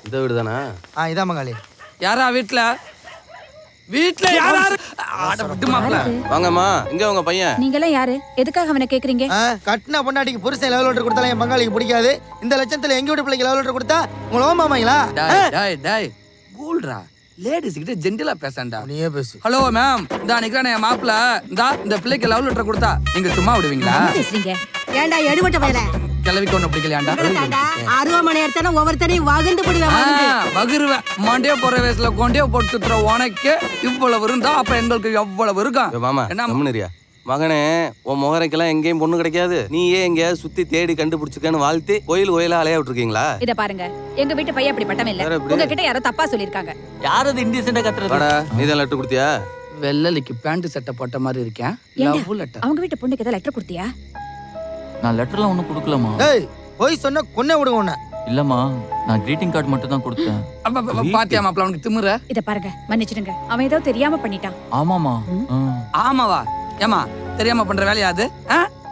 இந்த வீடு தானா? இதான் மங்காளி. யாரா வீட்ல யாராரு விட்டு மாப்ள வாங்கம்மா. இங்க உங்க பையன். நீங்க எல்லாம் யாரு? எதுக்காக அவனை கேக்குறீங்க? கட்டின பொண்டாட்டிக்கு புருஷன் லெவல் லெட்டர் கொடுத்தாலும் என் மங்காளிக்கு பிடிக்காது. இந்த லட்சத்துல எங்க வீட்டு பிள்ளைக்கு லெவல் லெட்டர் கொடுத்தா உங்களை ஓமாமாங்களா? டேய் கூல்ரா, லேடிஸ் கிட்ட ஜென்டிலா பேசண்டா. நீயே பேசு. ஹலோ மேம், இந்த நிக்கிறானே என் மாப்ள, இந்த பிள்ளைக்கு லவ் லெட்டர் கொடுத்தா நீங்க சும்மா விடுவீங்களா? பேசுறீங்க? ஏண்டா எடுபட்ட பயல, கிளவிக்கு ஒண்ணு பிடிக்கலையாண்டா? அருவாமனை எடுத்தானே ஒவ்வொருத்தரையும் வகுந்து பிடிவேன். வகுருவேன். மாண்டே போற வயசுல கொண்டே போட்டு சுத்துற உனக்கு இவ்வளவு இருந்தா அப்ப எங்களுக்கு எவ்வளவு இருக்கும்? மாமா என்ன கம்முனுரியா மகனே, உன் முகரைக்கெல்லாம் எங்கேயும் பொண்ணு கிடைக்காது. நீயே எங்கேயாவது சுத்தி தேடி கண்டுபிடிச்சுக்கன்னு வாழ்த்தி கோயிலா அலையா விட்டுருக்கீங்களா? இத பாருங்க, எங்க வீட்டு பையன் அப்படி பட்டம் இல்ல. வேற எப்படி? உங்ககிட்ட யாரோ தப்பா சொல்லிருக்காங்க. யாரது இண்டிசென்ட்டா கத்துறது? வாடா, நீதான் லெட்டர் கொடுத்தியா? வெள்ளலிக்கு பேண்ட் சட்டை போட்ட மாதிரி இருக்கேன். ஏண்டா, லவ் லெட்டர். அவங்க வீட்டு பொண்ணுக்கு ஏதாவது லெட்டர் கொடுத்தியா? நான் லெட்டர்லாம் ஒன்றும் கொடுக்கலமா. ஏய், போய் சொன்ன கொன்ன விடுங்க உன்னை. இல்லம்மா, நான் கிரீட்டிங் கார்டு மட்டும் தான் கொடுத்தேன். பாத்தியா மாப்ள அவனுக்கு திமிர? இத பாருங்க, மன்னிச்சிடுங்க. அவன் ஏதோ தெரியாம பண்ணிட்டான். ஆமாமா. ஆமாவா? ஏமா தெரியாம பண்ற வேலையா அது?